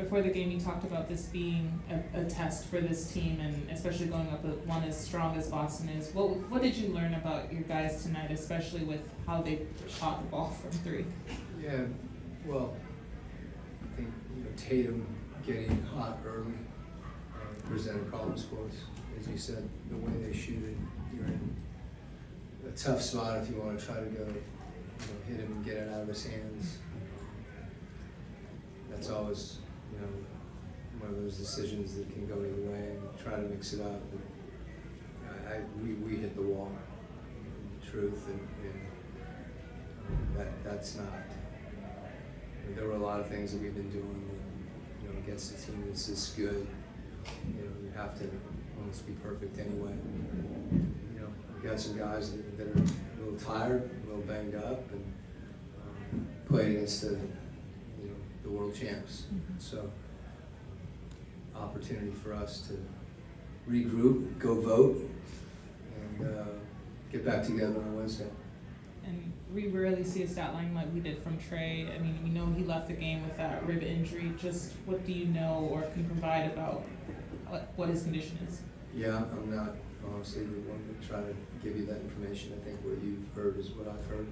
before the game, you talked about this being a test for this team, and especially going up with one as strong as Boston is. What did you learn about your guys tonight, especially with how they shot the ball from three? Yeah, well, I think Tatum getting hot early presented problems for us. As you said, the way they shoot it, you're in a tough spot if you want to try to go, hit him and get it out of his hands. That's always, one of those decisions that can go either way, and try to mix it up. We hit the wall, in truth, and that's not. There were a lot of things that we've been doing, against a team that's this good. You have to almost be perfect anyway. We got some guys that are a little tired, a little banged up, and played against the world champs. Mm-hmm. So, opportunity for us to regroup, go vote, and get back together on Wednesday. And we rarely see a stat line like we did from Trey. I mean, we know he left the game with that rib injury. Just what do you know or can provide about what his condition is? Yeah, I'm not honestly the one to try to give you that information. I think what you've heard is what I've heard.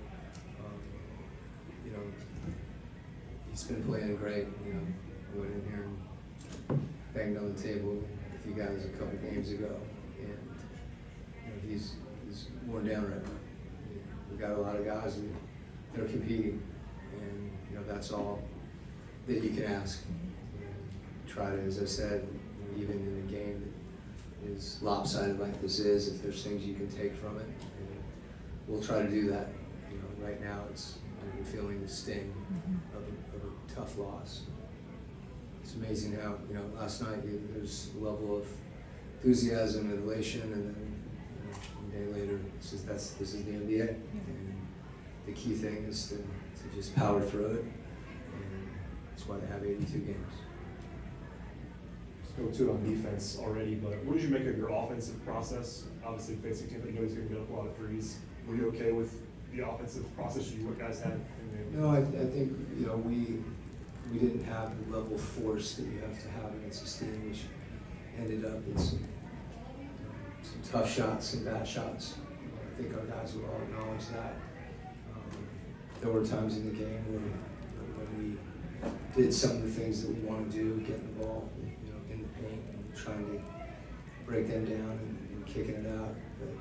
He's been playing great. I went in here and banged on the table with you guys a couple games ago, and he's worn down right now. We've got a lot of guys and they're competing, and that's all that you can ask. Try to, as I said, even in a game that is lopsided like this is, if there's things you can take from it, we'll try to do that. Right now we're feeling the sting of a tough loss. It's amazing how last night there's a level of enthusiasm and elation, and then a day later this is the NBA. And the key thing is to just power through it, and that's why they have 82 games. Let's go to on defense already, but what did you make of your offensive process? Obviously facing a team that knows you're going to get up a lot of threes. Were you okay with the offensive process you guys had? No, I think we didn't have the level of force that you have to have against this team, which ended up in some tough shots, some bad shots. I think our guys would all acknowledge that. There were times in the game when we did some of the things that we want to do, getting the ball, in the paint and trying to break them down and kicking it out. But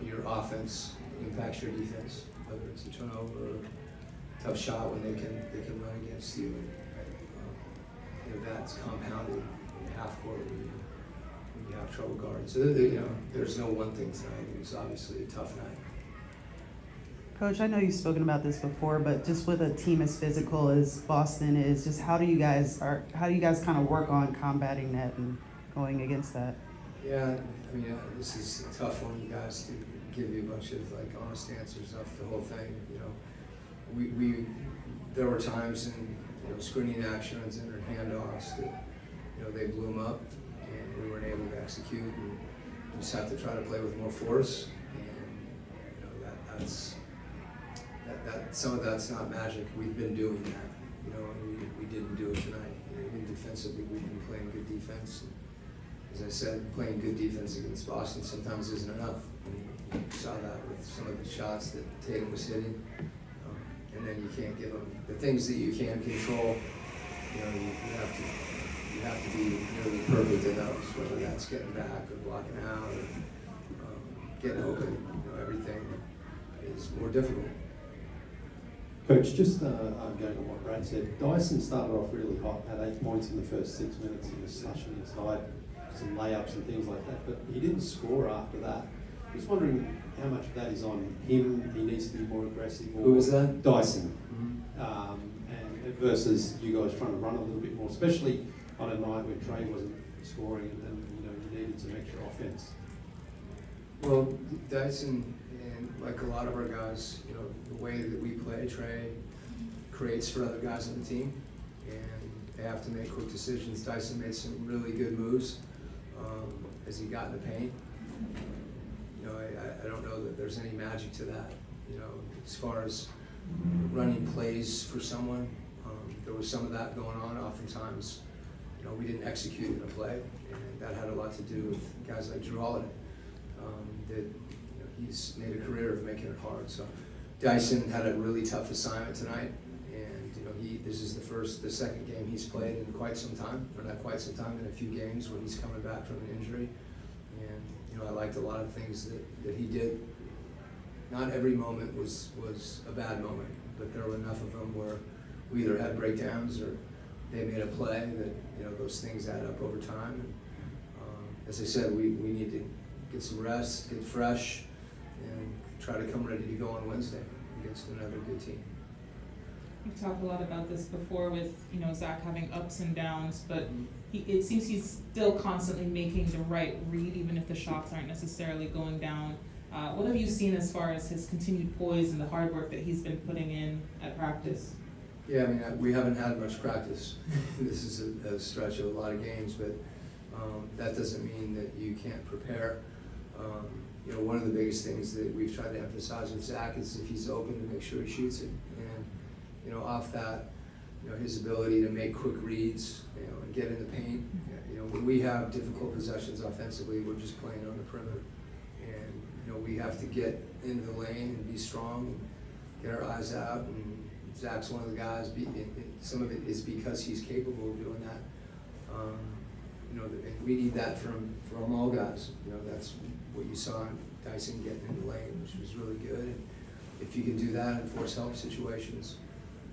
your offense impacts your defense, whether it's a turnover or a tough shot when they can run against you. And, that's compounded in half court when you have trouble guarding. So there's no one thing tonight. It was obviously a tough night. Coach, I know you've spoken about this before, but just with a team as physical as Boston is, just how do you guys kind of work on combating that and going against that? Yeah, this is a tough one, you guys, to give you a bunch of honest answers off the whole thing. There were times in screening actions and handoffs that they blew them up, and we weren't able to execute, and we just have to try to play with more force. And that's some of that's not magic. We've been doing that, and we didn't do it tonight. Even defensively, we've been playing good defense. As I said, playing good defense against Boston sometimes isn't enough. You saw that with some of the shots that Tatum was hitting, and then you can't give them the things that you can control. You have to be nearly perfect in those, whether that's getting back or blocking out or getting open. Everything is more difficult. Coach, just going on what Brad said, Dyson started off really hot, had 8 points in the first 6 minutes. He was slushing inside, some layups and things like that, but he didn't score after that. Just wondering how much of that is on him. He needs to be more aggressive. Who was that? Dyson. Mm-hmm. And versus you guys trying to run a little bit more, especially on a night when Trey wasn't scoring and you needed some extra offense. Well, Dyson, and like a lot of our guys, the way that we play, Trey creates for other guys on the team, and they have to make quick decisions. Dyson made some really good moves as he got in the paint. I don't know that there's any magic to that. As far as running plays for someone, there was some of that going on. Oftentimes, you know, we didn't execute in a play, and that had a lot to do with guys like Drew Holiday. That, you know, he's made a career of making it hard. So Dyson had a really tough assignment tonight, and you know, this is the second game he's played in quite some time, or not quite some time, in a few games where he's coming back from an injury. And you know, I liked a lot of things that he did. Not every moment was a bad moment, but there were enough of them where we either had breakdowns or they made a play that, you know, those things add up over time. And, as I said, we need to get some rest, get fresh, and try to come ready to go on Wednesday against another good team. We've talked a lot about this before with, you know, Zach having ups and downs, but it seems he's still constantly making the right read, even if the shots aren't necessarily going down. What have you seen as far as his continued poise and the hard work that he's been putting in at practice? Yeah, I mean, we haven't had much practice. This is a stretch of a lot of games, but that doesn't mean that you can't prepare. You know, one of the biggest things that we've tried to emphasize with Zach is if he's open, to make sure he shoots it. And, you know, off that, you know, his ability to make quick reads, you know, and get in the paint. You know, when we have difficult possessions offensively, we're just playing on the perimeter. And, you know, we have to get into the lane and be strong and get our eyes out. And Zach's one of the guys, some of it is because he's capable of doing that. You know, and we need that from all guys. You know, that's what you saw in Dyson getting in the lane, which was really good. And if you can do that and force help situations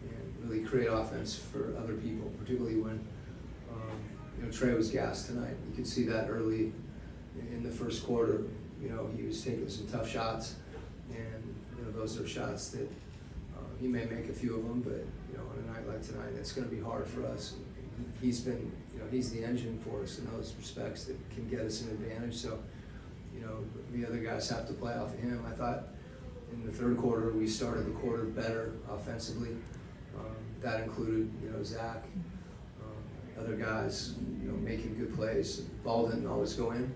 and really create offense for other people, particularly when, you know, Trey was gassed tonight. You could see that early in the first quarter. You know, he was taking some tough shots, and, you know, those are shots that he may make a few of them, but, you know, on a night like tonight, it's going to be hard for us. And he's been, you know, he's the engine for us in those respects that can get us an advantage. So, you know, the other guys have to play off of him. I thought in the third quarter, we started the quarter better offensively. That included, you know, Zach, other guys, you know, making good plays. Ball didn't always go in,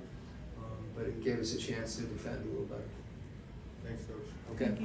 but it gave us a chance to defend a little better. Thanks, Coach. Okay.